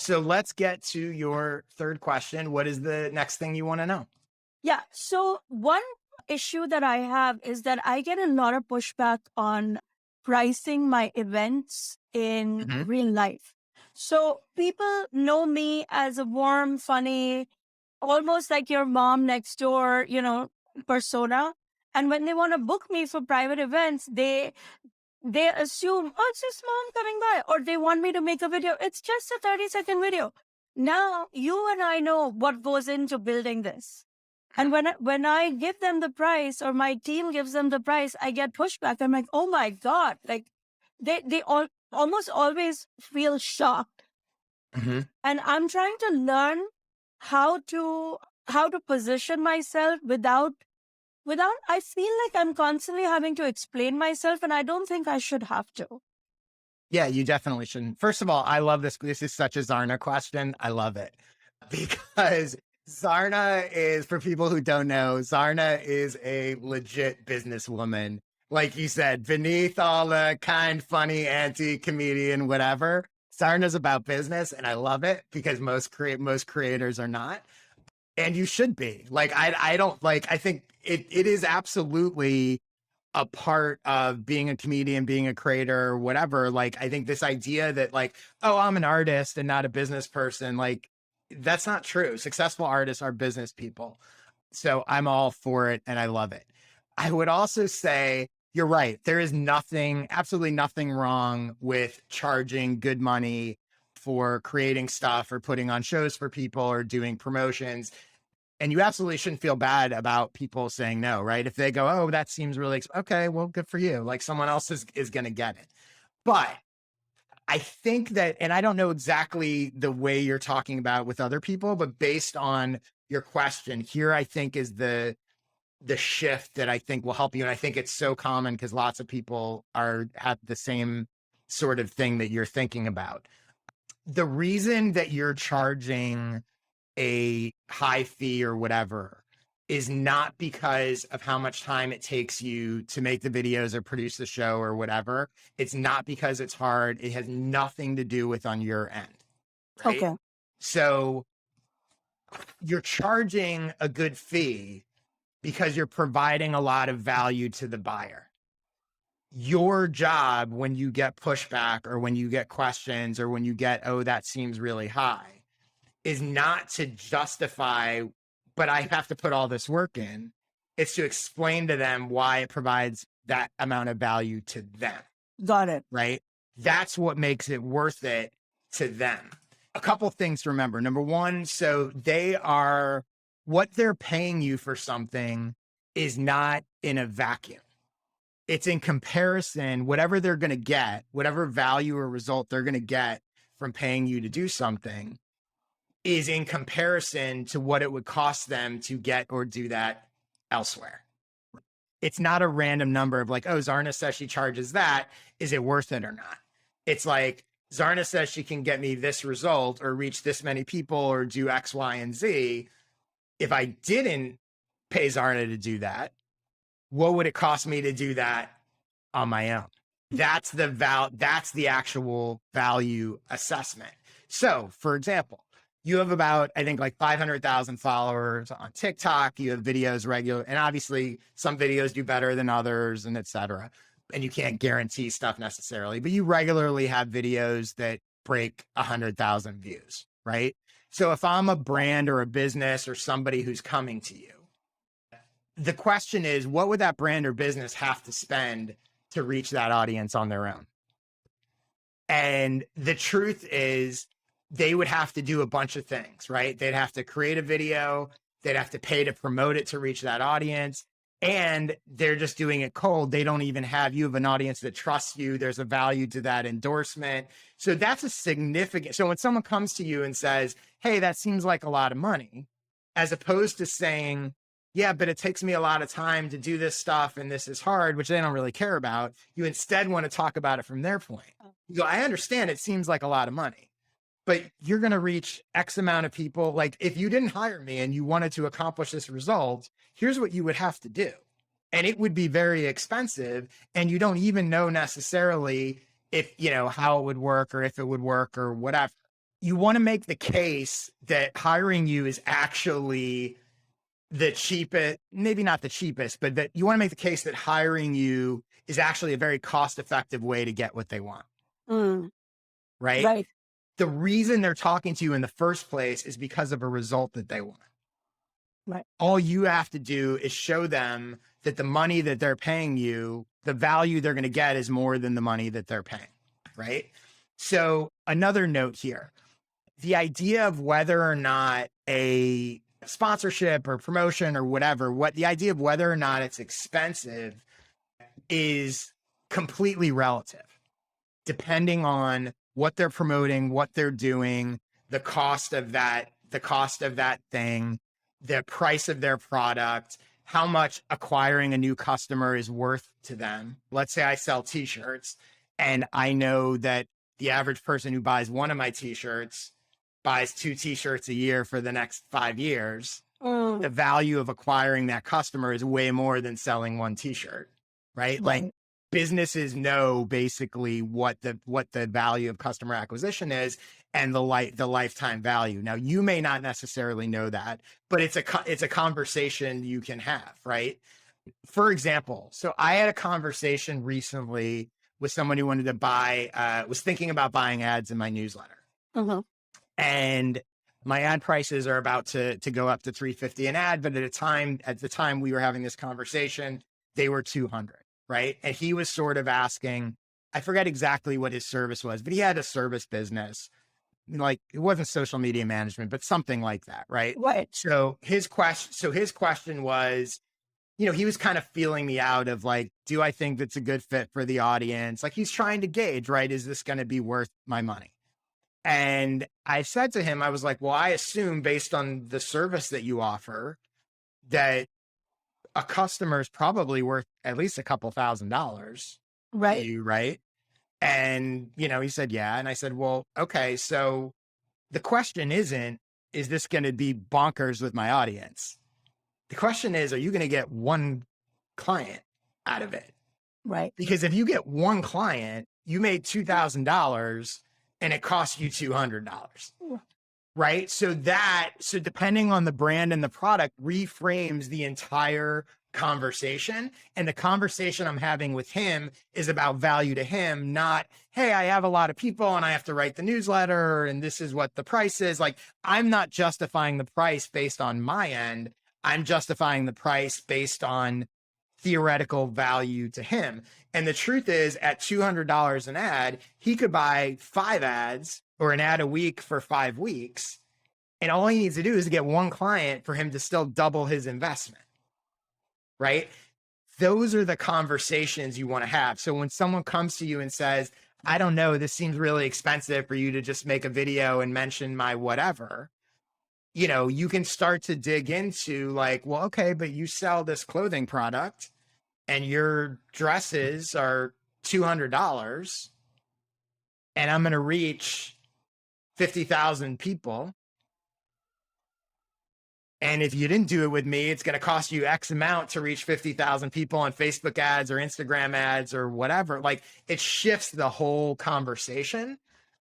So let's get to your third question. What is the next thing you want to know? Yeah. So one issue that I have is that I get a lot of pushback on pricing my events in Mhm. real life. So people know me as a warm, funny, almost like your mom next door, persona. And when they want to book me for private events, they assume, oh, it's just mom coming by, or they want me to make a video. It's just a 30-second video. Now you and I know what goes into building this. And when I give them the price or my team gives them the price, I get pushback. I'm like, oh my God. Like they all almost always feel shocked. Mhm. And I'm trying to learn how to how to position myself without I feel like I'm constantly having to explain myself, and I don't think I should have to. Yeah, you definitely shouldn't. First of all, I love this. This is such a Zarna question. I love it because Zarna is, for people who don't know, Zarna is a legit businesswoman. Like you said, beneath all the kind, funny, anti-comedian, whatever, Zarna's about business, and I love it because most creators are not, and you should be. Like I don't like. I think it is absolutely a part of being a comedian, being a creator, whatever. Like, I think this idea that, like, oh, I'm an artist and not a business person, like, that's not true. Successful artists are business people. So I'm all for it and I love it. I would also say you're right. There is nothing, absolutely nothing wrong with charging good money for creating stuff or putting on shows for people or doing promotions, and you absolutely shouldn't feel bad about people saying no, right? If they go, oh, that seems really okay, well, good for you. Like someone else is going to get it. But I think that, and I don't know exactly the way you're talking about with other people, but based on your question here, I think is the shift that I think will help you. And I think it's so common because lots of people are have the same sort of thing that you're thinking about. The reason that you're charging a high fee or whatever is not because of how much time it takes you to make the videos or produce the show or whatever. It's not because it's hard. It has nothing to do with on your end, right? Okay. So you're charging a good fee because you're providing a lot of value to the buyer. Your job when you get pushback or when you get questions or when you get, oh, that seems really high, is not to justify, but I have to put all this work in. It's to explain to them why it provides that amount of value to them, Got it. right? That's what makes it worth it to them. A couple things to remember. Number one, so they are, what they're paying you for something is not in a vacuum. It's in comparison, whatever they're going to get, whatever value or result they're going to get from paying you to do something is in comparison to what it would cost them to get or do that elsewhere. It's not a random number of like, oh, Zarna says she charges that. Is it worth it or not? It's like, Zarna says she can get me this result or reach this many people or do X, Y, and Z. If I didn't pay Zarna to do that, what would it cost me to do that on my own? That's that's the actual value assessment. So, for example, you have about, I think, like 500,000 followers on TikTok. You have videos regular, and obviously some videos do better than others, and et cetera. And you can't guarantee stuff necessarily, but you regularly have videos that break 100,000 views, right? So if I'm a brand or a business or somebody who's coming to you, the question is, what would that brand or business have to spend to reach that audience on their own? And the truth is, they would have to do a bunch of things, right? They'd have to create a video, they'd have to pay to promote it to reach that audience. And they're just doing it cold. They don't even have, you have an audience that trusts you. There's a value to that endorsement. So that's a significant. So when someone comes to you and says, hey, that seems like a lot of money, as opposed to saying, yeah, but it takes me a lot of time to do this stuff and this is hard, which they don't really care about. You instead want to talk about it from their point. You go, I understand it seems like a lot of money, but you're going to reach X amount of people. Like if you didn't hire me and you wanted to accomplish this result, here's what you would have to do. And it would be very expensive. And you don't even know necessarily if, how it would work or if it would work or whatever. you want to make the case that hiring you is actually the cheapest, maybe not the cheapest, but that you want to make the case that hiring you is actually a very cost-effective way to get what they want, Mm, right? right. The reason they're talking to you in the first place is because of a result that they want. Right. All you have to do is show them that the money that they're paying you, the value they're going to get is more than the money that they're paying, right? So another note here, the idea of whether or not a sponsorship or promotion or whatever, the idea of whether or not it's expensive is completely relative, depending on what they're promoting, what they're doing, the cost of that thing, the price of their product, how much acquiring a new customer is worth to them. Let's say I sell t-shirts and I know that the average person who buys one of my t-shirts buys 2 t-shirts a year for the next 5 years. The value of acquiring that customer is way more than selling one t-shirt, right? Like businesses know basically what the value of customer acquisition is and the lifetime value. Now, you may not necessarily know that, but it's a conversation you can have, right? For example, so I had a conversation recently with someone who wanted to buy, was thinking about buying ads in my newsletter. Uh-huh. And my ad prices are about to go up to $350 an ad, but at the time we were having this conversation, they were $200, right? And he was sort of asking, I forget exactly what his service was, but he had a service business, like it wasn't social media management, but something like that, right? Right. So his question was, he was kind of feeling me out of like, do I think that's a good fit for the audience? Like he's trying to gauge, right? Is this going to be worth my money? And I said to him, I was like, well, I assume based on the service that you offer that a customer is probably worth at least a couple $1,000 Right. to you, right? And, he said, yeah. And I said, well, okay. So the question isn't, is this going to be bonkers with my audience? The question is, are you going to get one client out of it? Right. Because if you get one client, you made $2,000 and it costs you $200, right? So depending on the brand and the product reframes the entire conversation. And the conversation I'm having with him is about value to him, not, hey, I have a lot of people and I have to write the newsletter and this is what the price is. Like, I'm not justifying the price based on my end. I'm justifying the price based on theoretical value to him. And the truth is, at $200 an ad, he could buy 5 ads or an ad a week for 5 weeks. And all he needs to do is get one client for him to still double his investment, right? Those are the conversations you want to have. So when someone comes to you and says, I don't know, this seems really expensive for you to just make a video and mention my whatever, you can start to dig into like, well, okay, but you sell this clothing product and your dresses are $200 and I'm going to reach 50,000 people. And if you didn't do it with me, it's going to cost you X amount to reach 50,000 people on Facebook ads or Instagram ads or whatever. Like it shifts the whole conversation.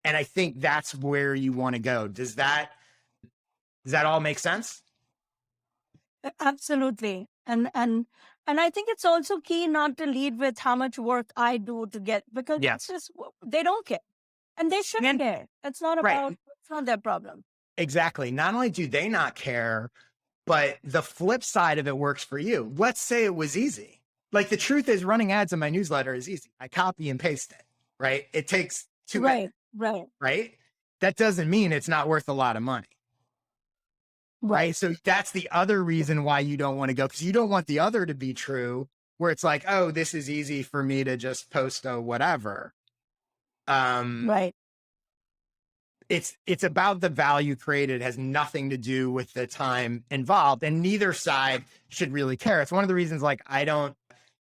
And I think that's where you want to go. Does that all make sense? Absolutely. And I think it's also key not to lead with how much work I do to get, because it's just, they don't care. And they shouldn't care. It's not their problem. Exactly. Not only do they not care, but the flip side of it works for you. Let's say it was easy. Like the truth is running ads in my newsletter is easy. I copy and paste it, right? It takes 2 minutes. Right? That doesn't mean it's not worth a lot of money. Right. So that's the other reason why you don't want to go, because you don't want the other to be true, where it's like, oh, this is easy for me to just post a whatever. Right. It's about the value created. It has nothing to do with the time involved, and neither side should really care. It's one of the reasons like I don't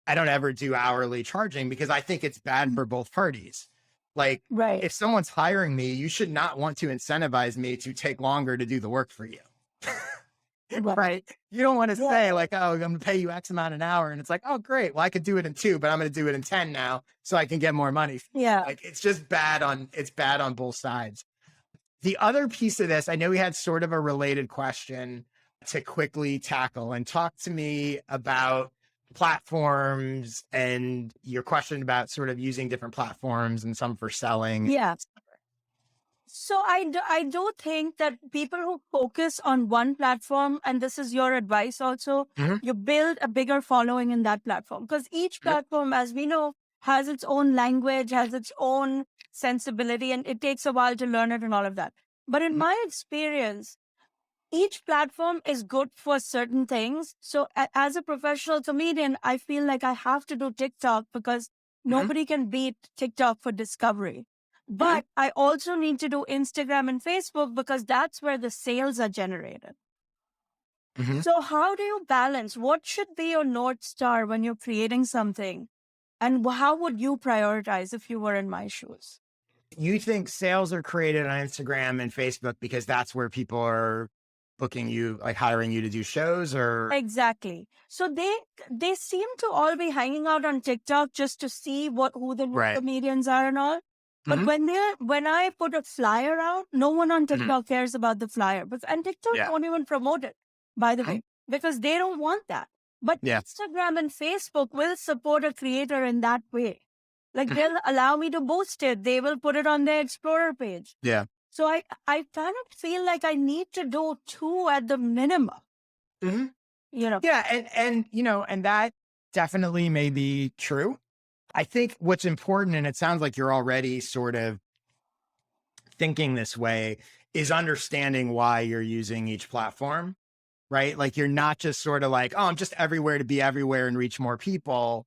ever do hourly charging, because I think it's bad for both parties. Like if someone's hiring me, you should not want to incentivize me to take longer to do the work for you. Right. You don't want to say like, oh, I'm going to pay you X amount an hour. And it's like, oh, great. Well, I could do it in 2, but I'm going to do it in 10 now so I can get more money. Yeah. Like it's just bad on both sides. The other piece of this, I know we had sort of a related question to quickly tackle, and talk to me about platforms and your question about sort of using different platforms and some for selling. Yeah. So I do think that people who focus on one platform, and this is your advice also, Mhm. you build a bigger following in that platform, because each Yep. platform, as we know, has its own language, has its own sensibility, and it takes a while to learn it and all of that. But in Mhm. my experience, each platform is good for certain things. So as a professional comedian, I feel like I have to do TikTok because Mhm. nobody can beat TikTok for discovery. Mhm. But I also need to do Instagram and Facebook because that's where the sales are generated. Mhm. So how do you balance? What should be your North Star when you're creating something? And how would you prioritize if you were in my shoes? You think sales are created on Instagram and Facebook because that's where people are booking you, like hiring you to do shows, or Exactly. So they seem to all be hanging out on TikTok just to see who the new right? comedians are and all. But Mhm. when I put a flyer out, no one on Mhm. TikTok cares about the flyer. But and TikTok Yeah. won't even promote it, by the Mhm. way, because they don't want that. But Yeah. Instagram and Facebook will support a creator in that way. Like Mhm. they'll allow me to boost it. They will put it on their Explorer page. Yeah. So I kind of feel like I need to do two at the minimum, Mhm. you know. Yeah, and and that definitely may be true. I think what's important, and it sounds like you're already sort of thinking this way, is understanding why you're using each platform, right? Like you're not just sort of like, oh, I'm just everywhere to be everywhere and reach more people.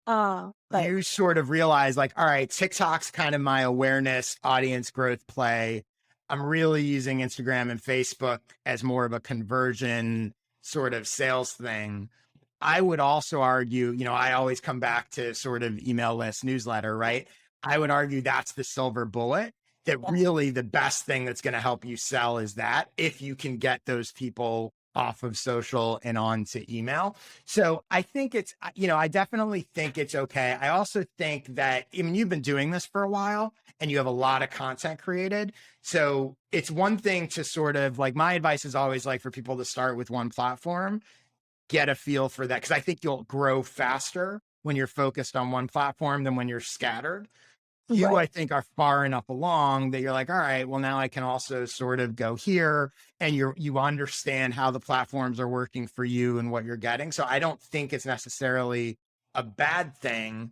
Right. You sort of realize like, all right, TikTok's kind of my awareness, audience growth play. I'm really using Instagram and Facebook as more of a conversion sort of sales thing. I would also argue, I always come back to sort of email list newsletter, right? I would argue that's the silver bullet, that Yeah. really the best thing that's going to help you sell is that, if you can get those people off of social and onto email. So I think I definitely think it's okay. I also think that, I mean, you've been doing this for a while and you have a lot of content created. So it's one thing to sort of like, my advice is always like for people to start with one platform, get a feel for that. Cause I think you'll grow faster when you're focused on one platform than when you're scattered. You, Right. I think, are far enough along that you're like, all right, well, now I can also sort of go here, and you understand how the platforms are working for you and what you're getting. So I don't think it's necessarily a bad thing,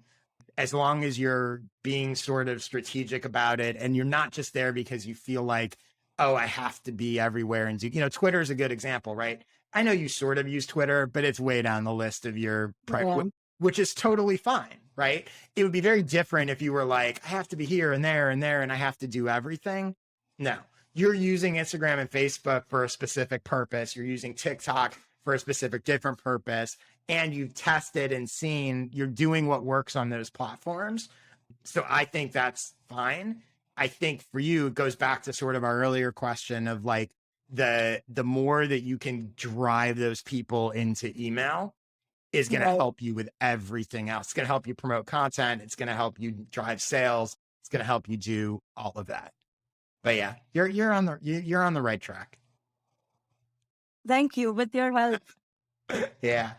as long as you're being sort of strategic about it and you're not just there because you feel like, oh, I have to be everywhere. And Twitter is a good example, right? I know you sort of use Twitter, but it's way down the list of your Yeah. which is totally fine, right? It would be very different if you were like, I have to be here and there and there and I have to do everything. No, you're using Instagram and Facebook for a specific purpose. You're using TikTok for a specific different purpose, and you've tested and seen you're doing what works on those platforms. So I think that's fine. I think for you, it goes back to sort of our earlier question of like the more that you can drive those people into email is going to Right. help you with everything else. It's going to help you promote content. It's going to help you drive sales. It's going to help you do all of that. But yeah, you're on the right track. Thank you. With your help. Yeah.